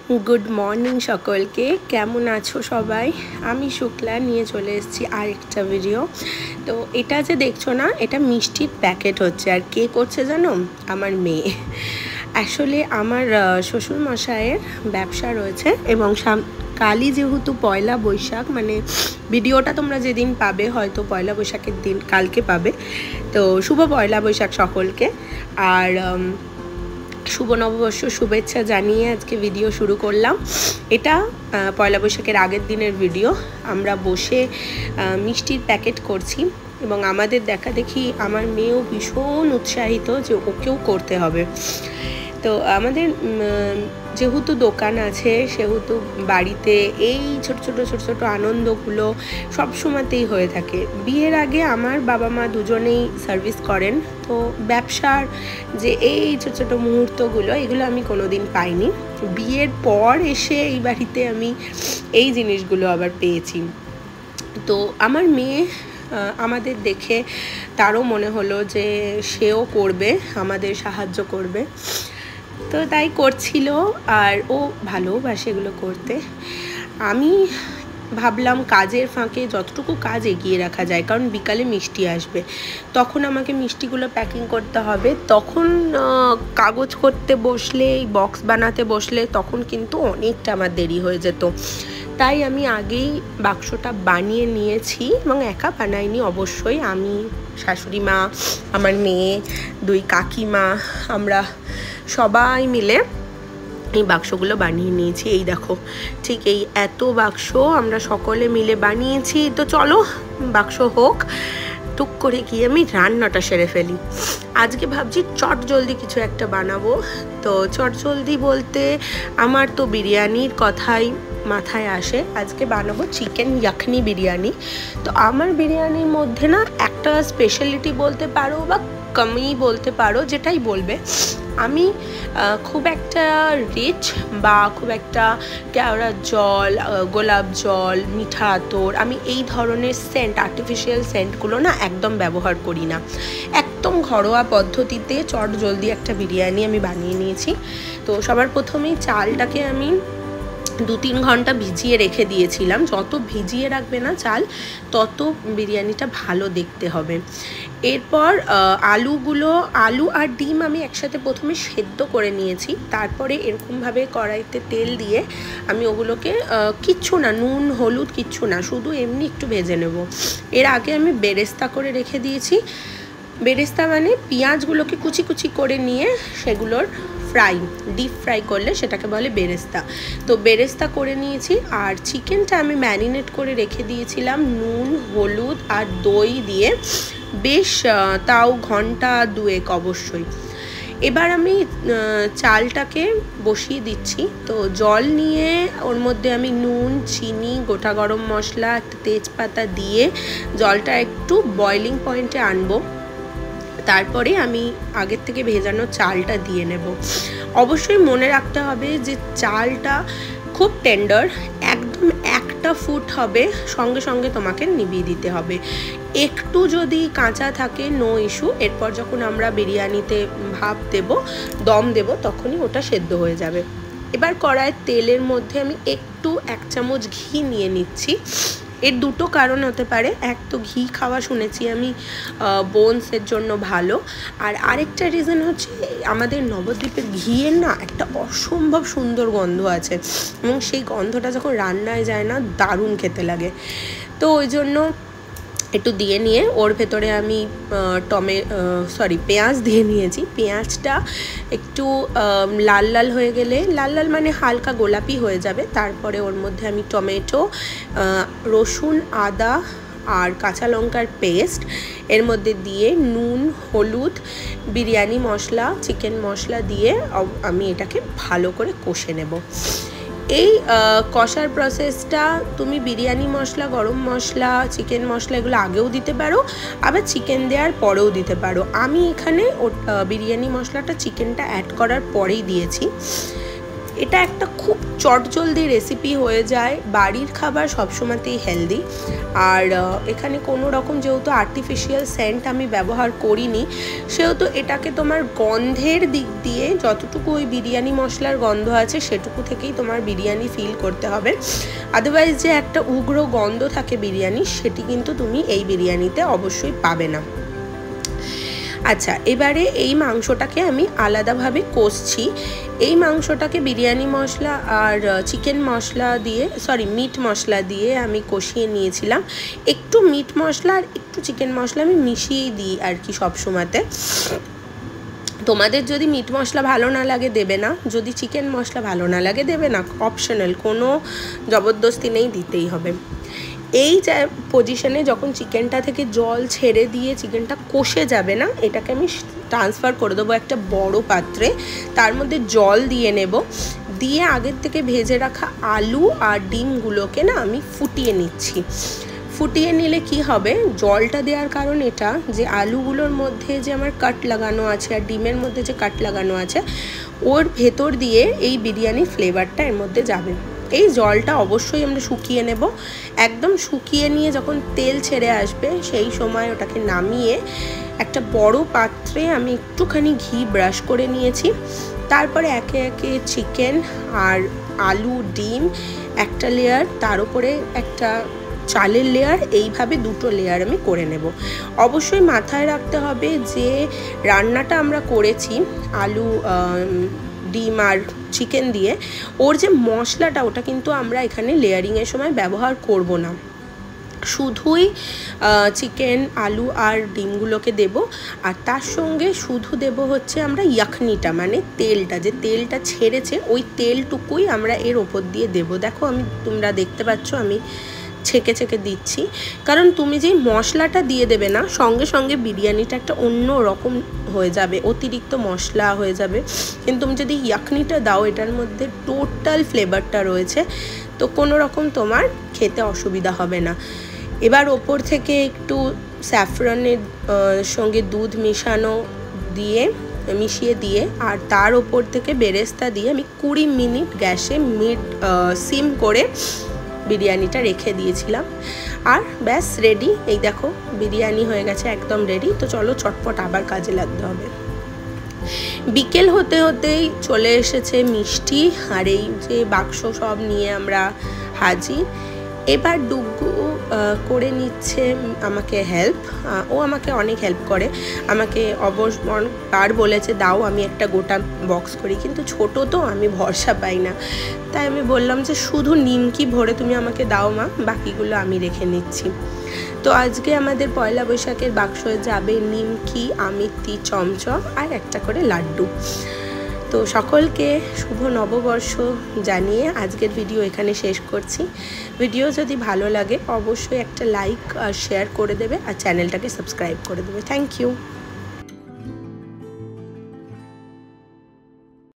Good morning सकलके केमन आछो सबाई। आमी शुक्ला निये चले एसेछि आरेकटा भिडियो। तो एटा जे देखछो ना एटा मिष्टिर पैकेट होच्छे आर के करछे जानो आमार मेये। आसले आमार शशुर मशाइयेर व्यवसा रयेछे एबं काली जेहेतु पयला बैशाख माने भिडियोटा तोमरा जेदिन पाबे हयतो पयला बैशाखेर दिन कालके पाबे। तो शुभ पयला बैशाख सकलके आर शुभ नवबर्ष शुभेच्छा जानिए आज के भिडियो शुरू करलाम। एटा पयला बैशाखेर आगेर दिनेर भिडियो। आमरा बसे मिष्टिर पैकेट करछि एबं आमादेर देखा देखी आमार मेয়েও भीषण उत्साहित जे ओकेও करते हबे। तो आमादेर जेहेतु दोकान आछे सेहेतु बाड़ीते एई छोटो छोटो आनंदगुलो सब সময়তেই হয়ে থাকে। বিয়ের আগে আমার বাবা মা দুজনেই সার্ভিস করেন, তো ব্যবসার যে এই ছোট ছোট মুহূর্তগুলো এগুলো আমি কোনোদিন পাইনি। বিয়ের পর এসে এই বাড়িতে আমি এই জিনিসগুলো আবার পেয়েছি। তো আমার মেয়ে আমাদের দেখে তারও মনে হলো যে সেও করবে, আমাদের সাহায্য করবে। তো তাই করছিল আর ও ভালোবাসে এগুলো করতে। আমি ভাবলাম কাজের ফাঁকে যতটুকু কাজ এগিয়ে রাখা যায়, কারণ বিকালে মিষ্টি আসবে, তখন আমাকে মিষ্টিগুলো প্যাকিং করতে হবে। তখন কাগজ করতে বসলে এই বক্স বানাতে বসলে তখন কিন্তু অনেকটা আমার দেরি হয়ে যেত। তাই আমি আগেই বাক্সটা বানিয়ে নিয়েছি এবং একা বানাইনি অবশ্যই, আমি শাশুড়ি মা আমার মেয়ে দুই কাকিমা আমরা সবাই মিলে এই বাক্সগুলো বানিয়ে নিয়েছি। এই দেখো ঠিক এই এত বাক্স আমরা সকলে মিলে বানিয়েছি। তো চলো বাক্স হোক, টুক করে গিয়ে আমি রান্নাটা সেরে ফেলি। আজকে ভাবছি চট জলদি কিছু একটা বানাবো। তো চট জলদি বলতে আমার তো বিরিয়ানির কথাই মাথায় আসে। আজকে বানাবো চিকেন ইয়াখনি বিরিয়ানি। তো আমার বিরিয়ানির মধ্যে না একটা স্পেশালিটি বলতে পারো বা কমই বলতে পারো, যেটাই বলবে, আমি খুব একটা রিচ বা খুব একটা কেওড়া জল, গোলাপ জল, মিঠা আতর, আমি এই ধরনের সেন্ট আর্টিফিশিয়াল সেন্টগুলো না একদম ব্যবহার করি না। একদম ঘরোয়া পদ্ধতিতে চট জলদি একটা বিরিয়ানি আমি বানিয়ে নিয়েছি। তো সবার প্রথমেই চালটাকে আমি 2-3 ঘন্টা ভিজিয়ে রেখে দিয়েছিলাম। যত ভিজিয়ে রাখবে না চাল তত বিরিয়ানিটা ভালো দেখতে হবে। এরপর আলু আর ডিম আমি একসাথে প্রথমে সেদ্ধ করে নিয়েছি। তারপরে এরকমভাবে কড়াইতে তেল দিয়ে আমি ওগুলোকে কিচ্ছু না, নুন হলুদ কিচ্ছু না, শুধু এমনি একটু ভেজে নেব। এর আগে আমি বেরেস্তা করে রেখে দিয়েছি। বেরেস্তা মানে পেঁয়াজগুলোকে কুচি কুচি করে নিয়ে সেগুলোর ডিপ ফ্রাই করলে সেটাকে বলে বেরেস্তা। তো বেরেস্তা করে নিয়েছি। আর চিকেনটা আমি ম্যারিনেট করে রেখে দিয়েছিলাম নুন হলুদ আর দই দিয়ে, বেশ তাও ঘন্টা 2 অবশ্যই। এবার আমি চালটাকে বসিয়ে দিচ্ছি। তো জল নিয়ে ওর মধ্যে আমি নুন, চিনি, গোটা গরম মশলা, একটা তেজপাতা দিয়ে জলটা একটু বয়লিং পয়েন্টে আনবো। তারপরে আমি আগের থেকে ভেজানো চালটা দিয়ে নেব। অবশ্যই মনে রাখতে হবে যে চালটা খুব টেন্ডার, একদম একটা ফুট হবে, সঙ্গে সঙ্গে তোমাকে নিভিয়ে দিতে হবে। একটু যদি কাঁচা থাকে নো ইস্যু, এরপর যখন আমরা বিরিয়ানিতে ভাপ দেব, দম দেব, তখনই ওটা সেদ্ধ হয়ে যাবে। এবার কড়াইয়ের তেলের মধ্যে আমি একটু 1 চামচ ঘি নিয়ে নিচ্ছি। এর দুটো কারণ হতে পারে, এক তো ঘি খাওয়া শুনেছি আমি বোনসের জন্য ভালো, আর আরেকটা রিজন হচ্ছে আমাদের নবদ্বীপের ঘিয়ের না একটা অসম্ভব সুন্দর গন্ধ আছে এবং সেই গন্ধটা যখন রান্নায় যায় না দারুণ খেতে লাগে। তো ওই জন্য একটু দিয়ে নিয়ে ওর ভেতরে আমি পেঁয়াজ দিয়ে নিয়েছি। পেঁয়াজটা একটু লাল লাল হয়ে গেলে, লাল লাল মানে হালকা গোলাপি হয়ে যাবে, তারপরে ওর মধ্যে আমি টমেটো, রসুন, আদা আর কাঁচা লঙ্কার পেস্ট এর মধ্যে দিয়ে নুন হলুদ বিরিয়ানি মশলা চিকেন মশলা দিয়ে আমি এটাকে ভালো করে কষে নেব। এই কষার প্রসেসটা তুমি বিরিয়ানি মশলা, গরম মশলা, চিকেন মশলা এগুলো আগেও দিতে পারো, আবার চিকেন দেওয়ার পরেও দিতে পারো। আমি এখানে বিরিয়ানি মশলাটা চিকেনটা অ্যাড করার পরেই দিয়েছি। এটা একটা খুব চটজলদি রেসিপি হয়ে যায়। বাড়ির খাবার সবসময়তেই হেলদি। আর এখানে কোনো রকম যেহেতু আর্টিফিশিয়াল সেন্ট আমি ব্যবহার করিনি, সেহেতু এটাকে তোমার গন্ধের দিক দিয়ে যতটুকু ওই বিরিয়ানি মশলার গন্ধ আছে সেটুকু থেকেই তোমার বিরিয়ানি ফিল করতে হবে। আদারওয়াইজ যে একটা উগ্র গন্ধ থাকে বিরিয়ানি, সেটি কিন্তু তুমি এই বিরিয়ানিতে অবশ্যই পাবে না। আচ্ছা, এবারে এই মাংসটাকে আমি আলাদাভাবে কষছি। এই মাংসটাকে বিরিয়ানি মশলা আর চিকেন মশলা দিয়ে, মিট মশলা দিয়ে আমি কষিয়ে নিয়েছিলাম। একটু মিট মশলা আর একটু চিকেন মশলা আমি মিশিয়েই দিই আর কি সবসময়তে। তোমাদের যদি মিট মশলা ভালো না লাগে দেবে না, যদি চিকেন মশলা ভালো না লাগে দেবে না, অপশনাল, কোনো জবরদস্তি নেই, দিতেই হবে। এই যে পজিশনে যখন চিকেনটা থেকে জল ছেড়ে দিয়ে চিকেনটা কষে যাবে না, এটাকে আমি ট্রান্সফার করে দেবো একটা বড় পাত্রে। তার মধ্যে জল দিয়ে নেব, দিয়ে আগের থেকে ভেজে রাখা আলু আর ডিমগুলোকে না আমি ফুটিয়ে নিচ্ছি। ফুটিয়ে নিলে কি হবে, জলটা দেওয়ার কারণ এটা যে আলুগুলোর মধ্যে যে আমার কাট লাগানো আছে আর ডিমের মধ্যে যে কাট লাগানো আছে, ওর ভেতর দিয়ে এই বিরিয়ানির ফ্লেভারটা এর মধ্যে যাবে। এই জলটা অবশ্যই আমরা শুকিয়ে নেব। একদম শুকিয়ে নিয়ে যখন তেল ছেড়ে আসবে, সেই সময় ওটাকে নামিয়ে একটা বড় পাত্রে আমি একটুখানি ঘি ব্রাশ করে নিয়েছি। তারপরে একে একে চিকেন আর আলু, ডিম একটা লেয়ার, তার উপরে একটা চালের লেয়ার, এইভাবে দুটো লেয়ার আমি করে নেব। অবশ্যই মাথায় রাখতে হবে যে রান্নাটা আমরা করেছি আলু, ডিম আর চিকেন দিয়ে, ওর যে মশলাটা ওটা কিন্তু আমরা এখানে লেয়ারিংয়ের সময় ব্যবহার করব না। শুধুই চিকেন, আলু আর ডিমগুলোকে দেব। আর তার সঙ্গে শুধু দেব হচ্ছে আমরা ইয়াখনিটা, মানে তেলটা, যে তেলটা ছেড়েছে ওই তেলটুকুই আমরা এর ওপর দিয়ে দেব। দেখো তোমরা দেখতে পাচ্ছ আমি ছেঁকে ছেঁকে দিচ্ছি, কারণ তুমি যেই মশলাটা দিয়ে দেবে না, সঙ্গে সঙ্গে বিরিয়ানিটা একটা অন্য রকম হয়ে যাবে, অতিরিক্ত মশলা হয়ে যাবে। কিন্তু তুমি যদি ইয়াখনিটা দাও, এটার মধ্যে টোটাল ফ্লেভারটা রয়েছে, তো কোনো রকম তোমার খেতে অসুবিধা হবে না। এবার ওপর থেকে একটু স্যাফরনের সঙ্গে দুধ মিশিয়ে দিয়ে আর তার ওপর থেকে বেরেস্তা দিয়ে আমি 20 মিনিট গ্যাসে সিম করে বিরিয়ানিটা রেখে দিয়েছিলাম। আর ব্যাস রেডি। এই দেখো বিরিয়ানি হয়ে গেছে, একদম রেডি। তো চলো চটপট আবার কাজে লাগতে হবে। বিকেল হতে হতেই চলে এসেছে মিষ্টি আর এই যে বাক্স সব নিয়ে আমরা হাজির। এবার ডুগু করে নিচ্ছে আমাকে হেল্প। ও আমাকে অনেক হেল্প করে, আমাকে অবশ্যই বলেছে দাও আমি একটা গোটা বক্স করি, কিন্তু ছোট তো আমি ভরসা পাই না, তাই আমি বললাম যে শুধু নিমকি ভরে তুমি আমাকে দাও মা, বাকিগুলো আমি রেখে নিচ্ছি। তো আজকে আমাদের পয়লা বৈশাখের বাক্সে যাবে নিমকি, আমিত্তি, চমচম আর একটা করে লাড্ডু। তো সকলকে শুভ নববর্ষ জানিয়ে আজকের ভিডিও এখানে শেষ করছি। ভিডিও যদি ভালো লাগে অবশ্যই একটা লাইক আর শেয়ার করে দেবে আর চ্যানেলটাকে সাবস্ক্রাইব করে দেবে। Thank you.